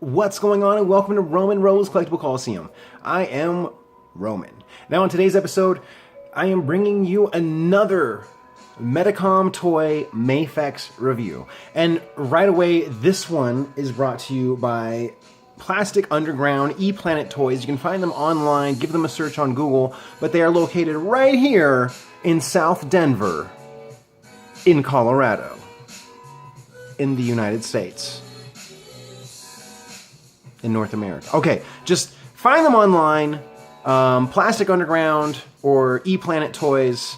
What's going on, and welcome to Roman Rose Collectible Coliseum. I am Roman. Now in today's episode, I am bringing you another Metacom toy Mafex review. And right away, this one is brought to you by Plastic Underground ePlanet Toys. You can find them online, give them a search on Google, but they are located right here in South Denver, in Colorado, in the United States. In North America. Okay, just find them online, Plastic Underground or ePlanet Toys.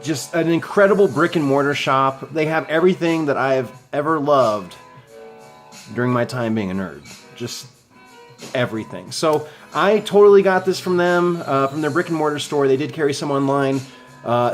Just an incredible brick and mortar shop. They have everything that I've ever loved during my time being a nerd. Just everything. So I totally got this from them, from their brick and mortar store. They did carry some online.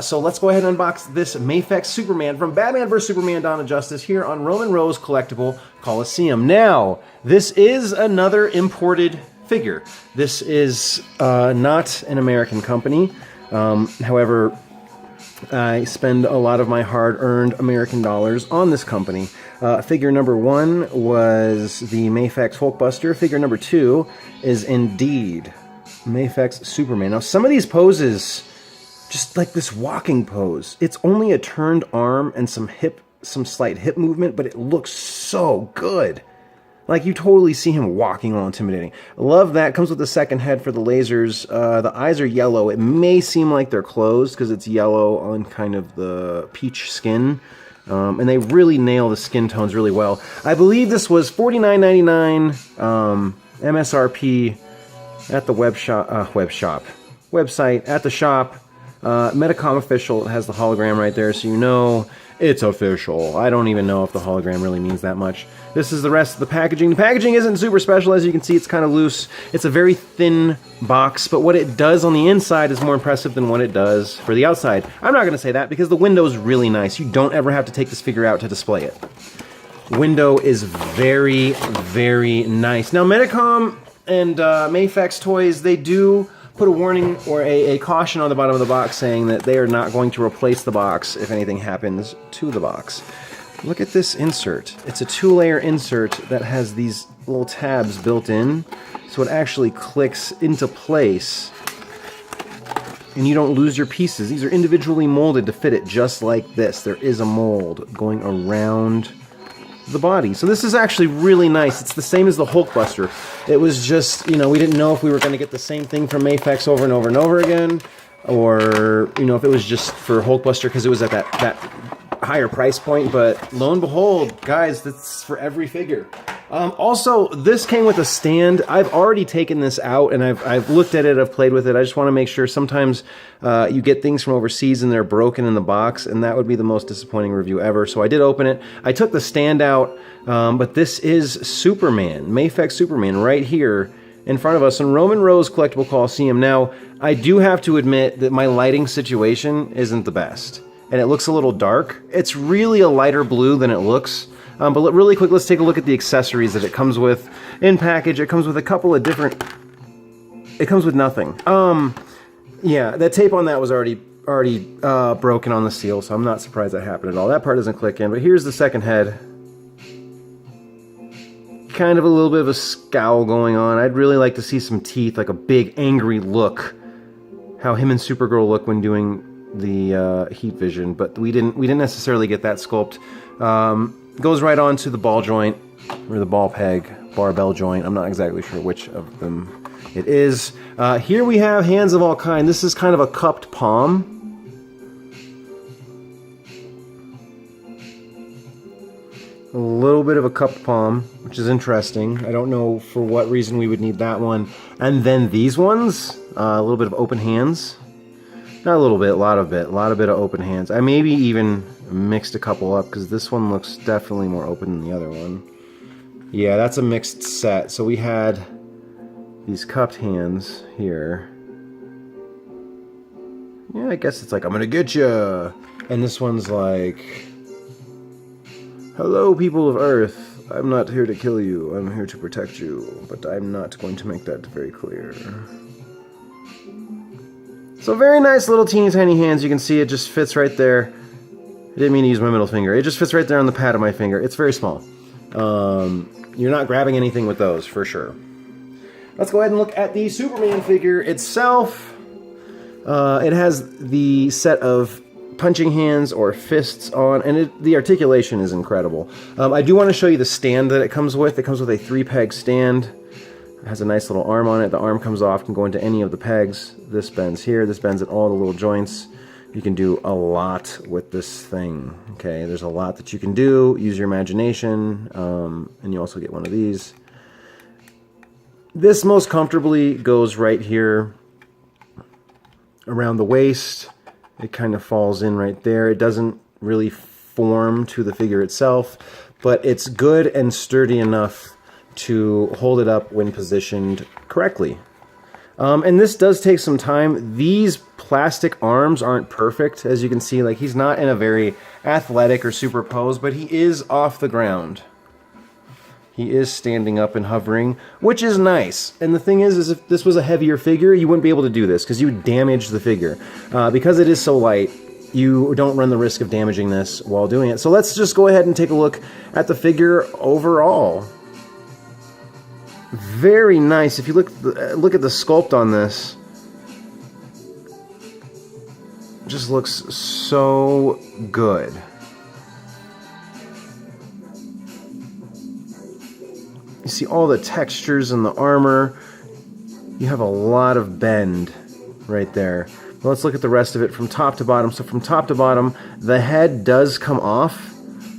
So let's go ahead and unbox this Mafex Superman from Batman vs. Superman Dawn of Justice here on Roman Rose Collectible Coliseum. Now, this is another imported figure. This is not an American company. However, I spend a lot of my hard-earned American dollars on this company. Figure number 1 was the Mafex Hulkbuster. Figure number 2 is indeed Mafex Superman. Now, some of these poses, just like this walking pose, it's only a turned arm and some slight hip movement, but it looks so good. Like, you totally see him walking all intimidating. Love that. Comes with the second head for the lasers. The eyes are yellow. It may seem like they're closed because it's yellow on kind of the peach skin. And they really nail the skin tones really well. I believe this was $49.99 MSRP at the website, at the shop. Metacom official. It has the hologram right there, so you know it's official. I don't even know if the hologram really means that much. This is the rest of the packaging. The packaging isn't super special. As you can see, it's kind of loose. It's a very thin box, but what it does on the inside is more impressive than what it does for the outside. I'm not going to say that because the window is really nice. You don't ever have to take this figure out to display it. Window is very, very nice. Now, Metacom and Mafex Toys, they do put a warning or a caution on the bottom of the box saying that they are not going to replace the box if anything happens to the box. Look at this insert. It's a 2-layer insert that has these little tabs built in, so it actually clicks into place and you don't lose your pieces. These are individually molded to fit it just like this. There is a mold going around the body. So this is actually really nice. It's the same as the Hulkbuster. It was just, you know, we didn't know if we were going to get the same thing from Mafex over and over and over again, or, you know, if it was just for Hulkbuster because it was at that higher price point. But lo and behold, guys, that's for every figure. Also, this came with a stand. I've already taken this out and I've looked at it, I've played with it. I just want to make sure. Sometimes you get things from overseas and they're broken in the box, and that would be the most disappointing review ever. So I did open it. I took the stand out, but this is Superman, Mafex Superman, right here in front of us in Roman Rose Collectible Coliseum. Now, I do have to admit that my lighting situation isn't the best, and it looks a little dark. It's really a lighter blue than it looks. But really quick, let's take a look at the accessories that it comes with in package. It comes with a couple of different... It comes with nothing. Yeah, that tape on that was already broken on the seal, so I'm not surprised that happened at all. That part doesn't click in, but here's the second head. Kind of a little bit of a scowl going on. I'd really like to see some teeth, like a big angry look. How him and Supergirl look when doing the heat vision, but we didn't necessarily get that sculpt. Goes right on to the ball joint, or the ball peg, barbell joint. I'm not exactly sure which of them it is. Here we have hands of all kind. This is kind of a cupped palm. A little bit of a cupped palm, which is interesting. I don't know for what reason we would need that one. And then these ones, a little bit of open hands. Not a little bit, a lot of bit of open hands. I maybe even mixed a couple up because this one looks definitely more open than the other one. Yeah, that's a mixed set. So we had these cupped hands here. Yeah, I guess it's like, I'm gonna get ya. And this one's like, hello, people of Earth. I'm not here to kill you. I'm here to protect you. But I'm not going to make that very clear. So very nice little teeny tiny hands. You can see it just fits right there. I didn't mean to use my middle finger. It just fits right there on the pad of my finger. It's very small. You're not grabbing anything with those, for sure. Let's go ahead and look at the Superman figure itself. It has the set of punching hands or fists on, and the articulation is incredible. I do want to show you the stand that it comes with. It comes with a 3-peg stand. It has a nice little arm on it. The arm comes off, can go into any of the pegs. This bends here, this bends at all the little joints. You can do a lot with this thing. Okay, there's a lot that you can do. Use your imagination, and you also get one of these. This most comfortably goes right here around the waist. It kind of falls in right there. It doesn't really form to the figure itself, but it's good and sturdy enough to hold it up when positioned correctly. And this does take some time. These plastic arms aren't perfect, as you can see. Like, he's not in a very athletic or super pose, but he is off the ground. He is standing up and hovering, which is nice. And the thing is if this was a heavier figure, you wouldn't be able to do this because you would damage the figure. Because it is so light, you don't run the risk of damaging this while doing it. So let's just go ahead and take a look at the figure overall. Very nice. If you look at the sculpt on this, it just looks so good. You see all the textures in the armor. You have a lot of bend right there. Well, let's look at the rest of it from top to bottom. So from top to bottom, the head does come off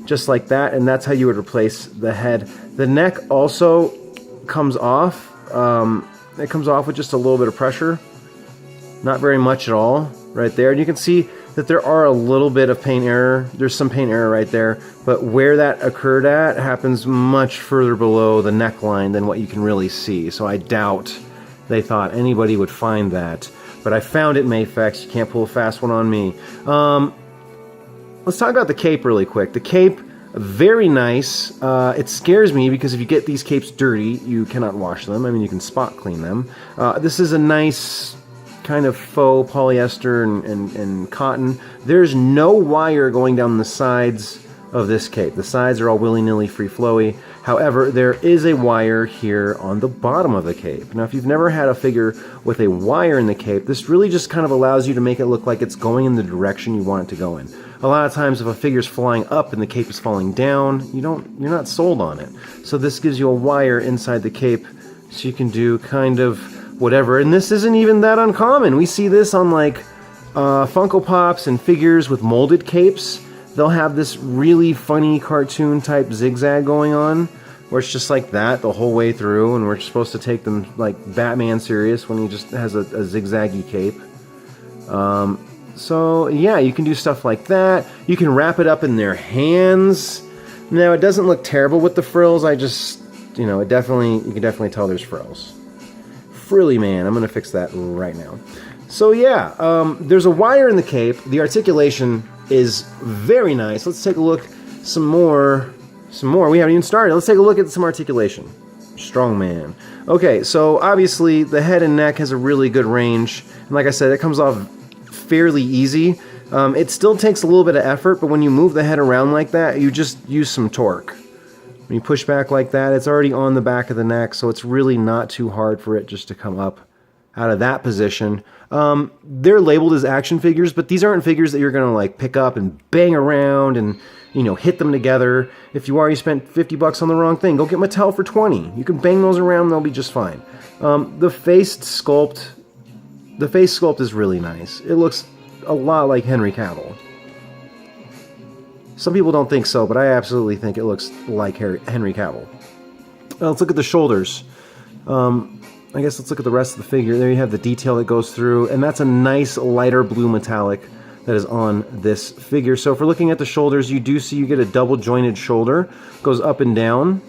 just like that, and that's how you would replace the head. The neck also comes off. It comes off with just a little bit of pressure. Not very much at all right there. And you can see that there are a little bit of paint error. There's some paint error right there, but where that occurred at happens much further below the neckline than what you can really see. So I doubt they thought anybody would find that. But I found it, Mafex. You can't pull a fast one on me. Let's talk about the cape really quick. The cape, very nice. It scares me because if you get these capes dirty, you cannot wash them. I mean, you can spot clean them. This is a nice kind of faux polyester and cotton. There's no wire going down the sides of this cape. The sides are all willy-nilly free-flowy. However, there is a wire here on the bottom of the cape. Now, if you've never had a figure with a wire in the cape, this really just kind of allows you to make it look like it's going in the direction you want it to go in. A lot of times, if a figure's flying up and the cape is falling down, you're not sold on it. So this gives you a wire inside the cape, so you can do kind of whatever. And this isn't even that uncommon. We see this on like Funko Pops and figures with molded capes. They'll have this really funny cartoon type zigzag going on, where it's just like that the whole way through, and we're supposed to take them like Batman serious when he just has a zigzaggy cape. So yeah, you can do stuff like that. You can wrap it up in their hands. Now, it doesn't look terrible with the frills. I just, you can definitely tell there's frills. Frilly man, I'm gonna fix that right now. So yeah, there's a wire in the cape. The articulation is very nice. Let's take a look some more. We haven't even started. Let's take a look at some articulation. Strong man. Okay, so obviously the head and neck has a really good range. And like I said, it comes off fairly easy. It still takes a little bit of effort, but when you move the head around like that, you just use some torque. When you push back like that, it's already on the back of the neck, so it's really not too hard for it just to come up out of that position. They're labeled as action figures, but these aren't figures that you're going to like pick up and bang around and hit them together. If you are, you spent $50 on the wrong thing. Go get Mattel for $20. You can bang those around, they'll be just fine. The face sculpt is really nice. It looks a lot like Henry Cavill. Some people don't think so, but I absolutely think it looks like Henry Cavill. Let's look at the shoulders. I guess let's look at the rest of the figure. There you have the detail that goes through, and that's a nice lighter blue metallic that is on this figure. So if we're looking at the shoulders, you do see you get a double jointed shoulder. Goes up and down.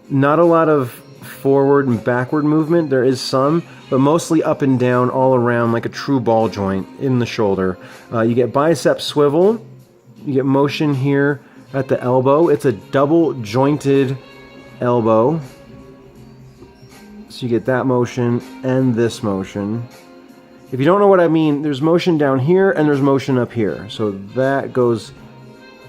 Not a lot of forward and backward movement. There is some, but mostly up and down all around like a true ball joint in the shoulder. You get bicep swivel. You get motion here at the elbow. It's a double jointed elbow. So you get that motion and this motion. If you don't know what I mean, there's motion down here and there's motion up here. So that goes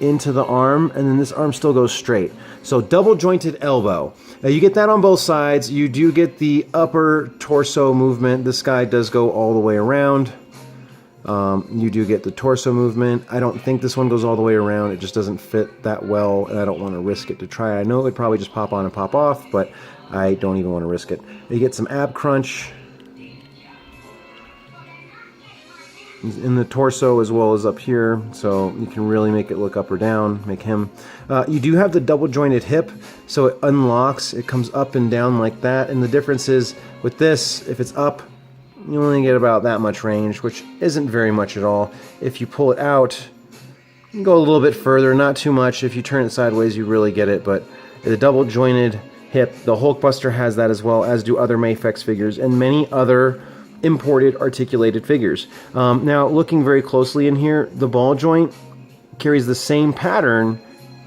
into the arm, and then this arm still goes straight. So double jointed elbow. Now you get that on both sides. You do get the upper torso movement. This guy does go all the way around. You do get the torso movement. I don't think this one goes all the way around. It just doesn't fit that well, and I don't want to risk it to try. I know it would probably just pop on and pop off, but I don't even want to risk it. You get some ab crunch in the torso as well as up here, so you can really make it look up or down, make him. You do have the double jointed hip, so it unlocks, it comes up and down like that, and the difference is with this, if it's up, you only get about that much range, which isn't very much at all. If you pull it out, you can go a little bit further, not too much. If you turn it sideways, you really get it, but the double jointed hip, the Hulkbuster has that as well, as do other Mafex figures and many other imported articulated figures. Now, looking very closely in here, the ball joint carries the same pattern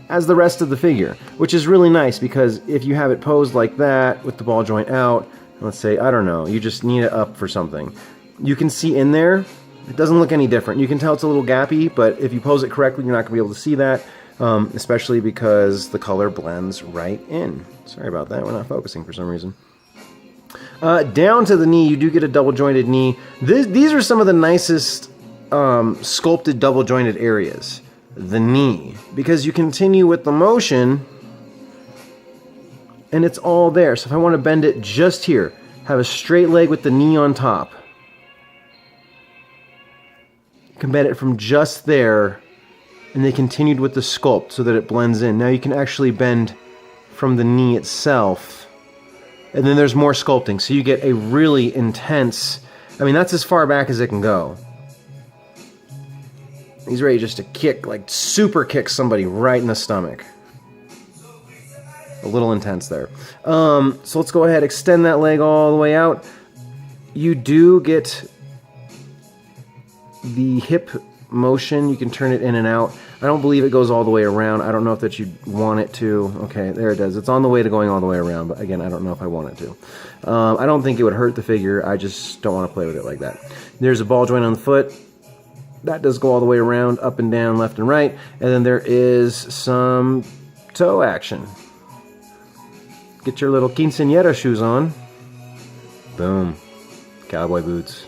as the rest of the figure, which is really nice because if you have it posed like that with the ball joint out, let's say, I don't know, you just need it up for something, you can see in there, it doesn't look any different. You can tell it's a little gappy, but if you pose it correctly, you're not going to be able to see that, especially because the color blends right in. Sorry about that, we're not focusing for some reason. Down to the knee, you do get a double jointed knee. These are some of the nicest sculpted double jointed areas. The knee, because you continue with the motion and it's all there. So if I want to bend it just here, have a straight leg with the knee on top, you can bend it from just there, and they continued with the sculpt so that it blends in. Now you can actually bend from the knee itself, and then there's more sculpting, so you get a really intense, I mean, that's as far back as it can go. He's ready just to kick, like super kick somebody right in the stomach. A little intense there. So let's go ahead, extend that leg all the way out. You do get the hip motion. You can turn it in and out. I don't believe it goes all the way around. I don't know if that you want it to. Okay, there it does. It's on the way to going all the way around, but again, I don't know if I want it to. I don't think it would hurt the figure. I just don't want to play with it like that. There's a ball joint on the foot. That does go all the way around, up and down, left and right. And then there is some toe action. Get your little quinceañera shoes on. Boom. Cowboy boots.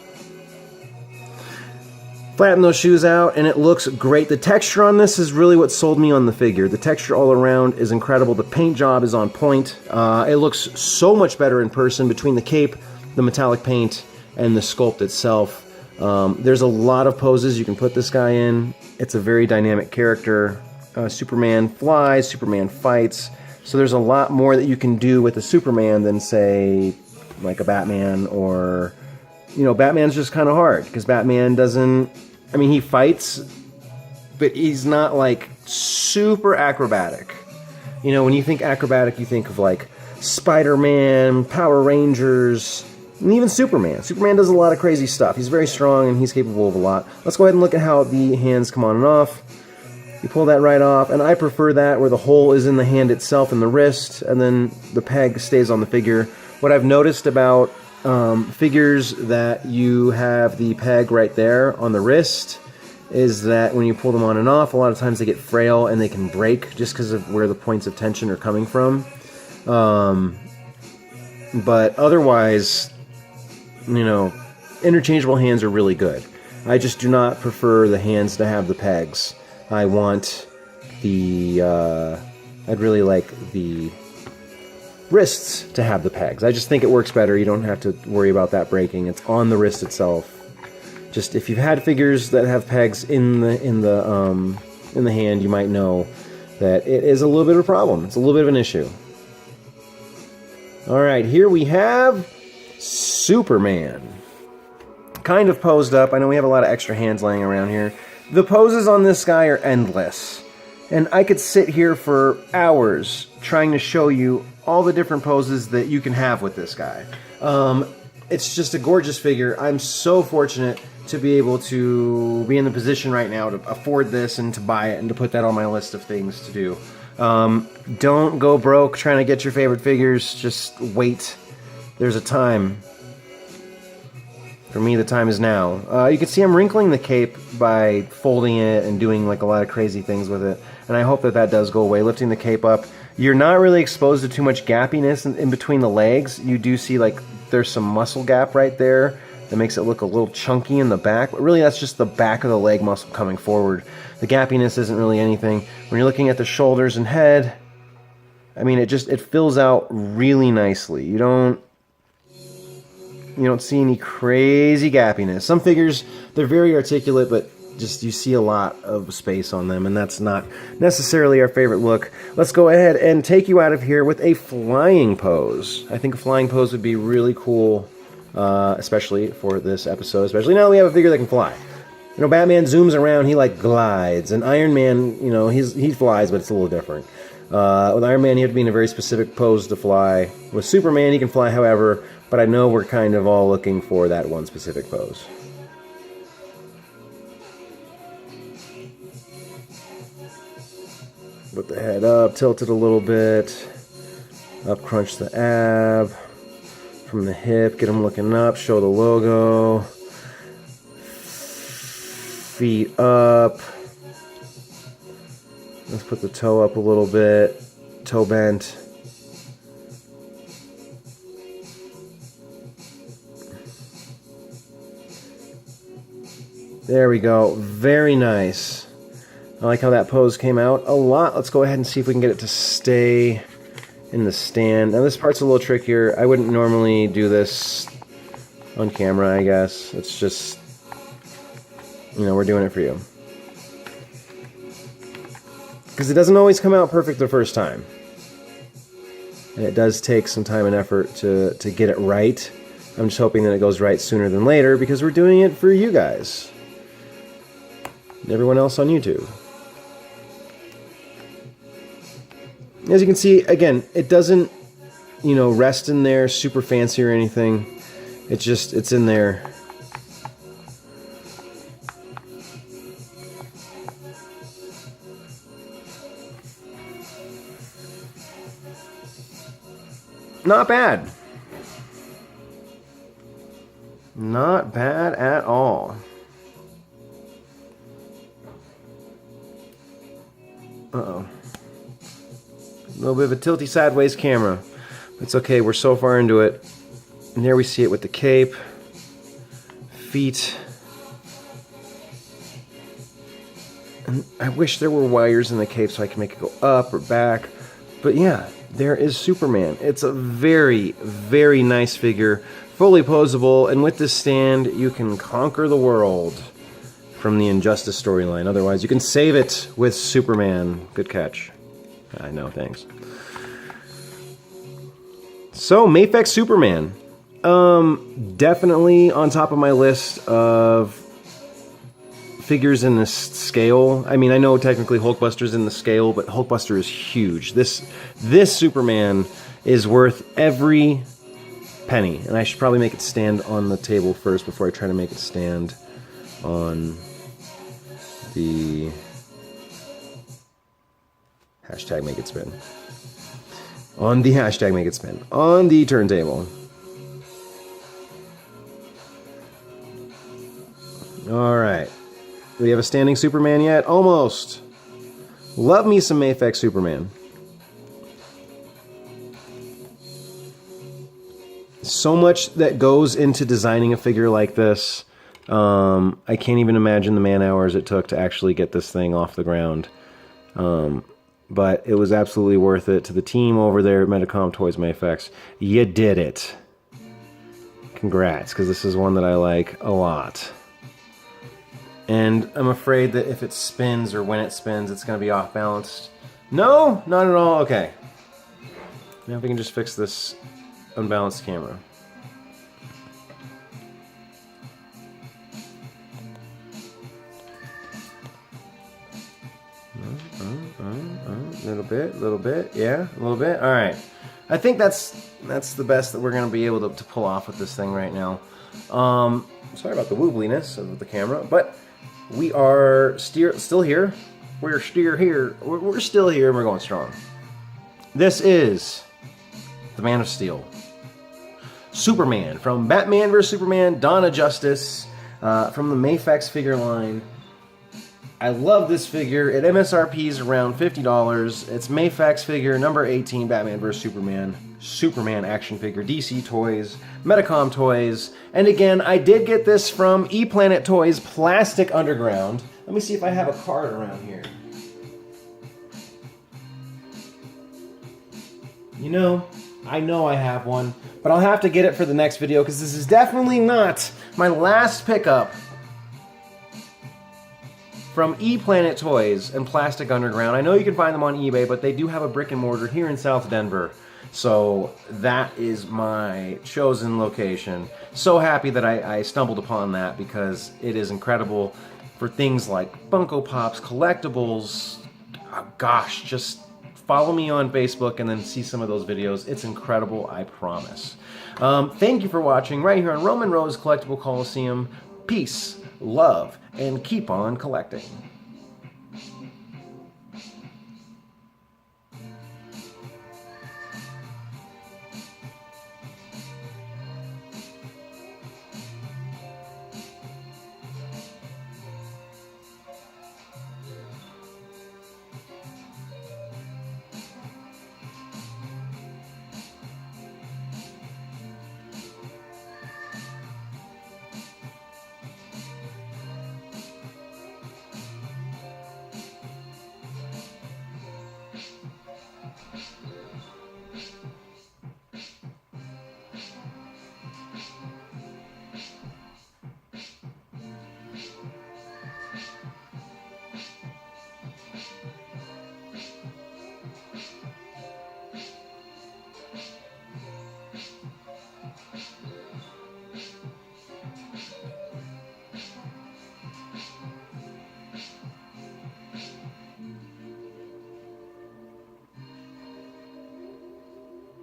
Flatten those shoes out and it looks great. The texture on this is really what sold me on the figure. The texture all around is incredible. The paint job is on point. It looks so much better in person between the cape, the metallic paint, and the sculpt itself. There's a lot of poses you can put this guy in. It's a very dynamic character. Superman flies, Superman fights. So there's a lot more that you can do with a Superman than, say, like a Batman, or, you know, Batman's just kind of hard because Batman doesn't, I mean, he fights, but he's not like super acrobatic. You know, when you think acrobatic, you think of like Spider-Man, Power Rangers, and even Superman. Superman does a lot of crazy stuff. He's very strong and he's capable of a lot. Let's go ahead and look at how the hands come on and off. You pull that right off, and I prefer that where the hole is in the hand itself and the wrist, and then the peg stays on the figure. What I've noticed about figures that you have the peg right there on the wrist is that when you pull them on and off, a lot of times they get frail and they can break just because of where the points of tension are coming from. But otherwise, you know, interchangeable hands are really good. I just do not prefer the hands to have the pegs. I want the, I'd really like the wrists to have the pegs. I just think it works better. You don't have to worry about that breaking. It's on the wrist itself. Just if you've had figures that have pegs in the hand, you might know that it is a little bit of a problem. It's a little bit of an issue. All right, here we have Superman. Kind of posed up. I know we have a lot of extra hands laying around here. The poses on this guy are endless, and I could sit here for hours trying to show you all the different poses that you can have with this guy. It's just a gorgeous figure. I'm so fortunate to be able to be in the position right now to afford this and to buy it and to put that on my list of things to do. Don't go broke trying to get your favorite figures. Just wait. There's a time. For me, the time is now. You can see I'm wrinkling the cape by folding it and doing like a lot of crazy things with it. And I hope that that does go away. Lifting the cape up, you're not really exposed to too much gappiness in between the legs. You do see like there's some muscle gap right there that makes it look a little chunky in the back. But really, that's just the back of the leg muscle coming forward. The gappiness isn't really anything. When you're looking at the shoulders and head, I mean, it fills out really nicely. You don't see any crazy gappiness. Some figures, they're very articulate, but just you see a lot of space on them, and that's not necessarily our favorite look. Let's go ahead and take you out of here with a flying pose. I think a flying pose would be really cool, especially for this episode, especially now that we have a figure that can fly. You know, Batman zooms around, he like glides, and Iron Man, you know, he flies, but it's a little different. With Iron Man, you have to be in a very specific pose to fly. With Superman, he can fly however, but I know we're kind of all looking for that one specific pose. Put the head up, tilt it a little bit, up crunch the ab, from the hip, get them looking up, show the logo, feet up, let's put the toe up a little bit, toe bent. There we go, very nice. I like how that pose came out a lot. Let's go ahead and see if we can get it to stay in the stand. Now this part's a little trickier. I wouldn't normally do this on camera, I guess. It's just, you know, we're doing it for you. Because it doesn't always come out perfect the first time. And it does take some time and effort to get it right. I'm just hoping that it goes right sooner than later because we're doing it for you guys. And everyone else on YouTube. As you can see, again, it doesn't, you know, rest in there super fancy or anything. It's in there. Not bad. Not bad at all. Uh-oh. A little bit of a tilty sideways camera. It's okay, we're so far into it. And there we see it with the cape. Feet. And I wish there were wires in the cape so I could make it go up or back. But yeah, there is Superman. It's a very, very nice figure. Fully posable, and with this stand, you can conquer the world from the Injustice storyline. Otherwise, you can save it with Superman. Good catch. I know, thanks. So, Mafex Superman. Definitely on top of my list of figures in this scale. I mean, I know technically Hulkbuster's in the scale, but Hulkbuster is huge. This Superman is worth every penny. And I should probably make it stand on the table first before I try to make it stand on the hashtag make it spin. On the hashtag make it spin. On the turntable. Alright. Do we have a standing Superman yet? Almost. Love me some Mafex Superman. So much that goes into designing a figure like this. I can't even imagine the man hours it took to actually get this thing off the ground. But it was absolutely worth it. To the team over there at Medicom Toys Mafex, you did it. Congrats, because this is one that I like a lot. And I'm afraid that if it spins, or when it spins, it's going to be off balanced. No, not at all. Okay. Now if we can just fix this unbalanced camera. Little bit, yeah, a little bit. All right, I think that's the best that we're gonna be able to pull off with this thing right now. Sorry about the wobbliness of the camera, but we are still here. We're still here. We're still here, and we're going strong. This is the Man of Steel. Superman from Batman vs. Superman, Dawn of Justice, from the Mafex figure line. I love this figure. It MSRP's around $50. It's Mafex figure number 18, Batman vs. Superman. Superman action figure, DC Toys, Metacom Toys. And again, I did get this from ePlanet Toys Plastic Underground. Let me see if I have a card around here. You know I have one, but I'll have to get it for the next video because this is definitely not my last pickup from ePlanet Toys and Plastic Underground. I know you can find them on eBay, but they do have a brick and mortar here in South Denver. So that is my chosen location. So happy that I stumbled upon that because it is incredible for things like Funko Pops, collectibles. Oh, gosh, just follow me on Facebook and then see some of those videos. It's incredible, I promise. Thank you for watching right here on Roman Rose Collectible Coliseum. Peace, love, and keep on collecting.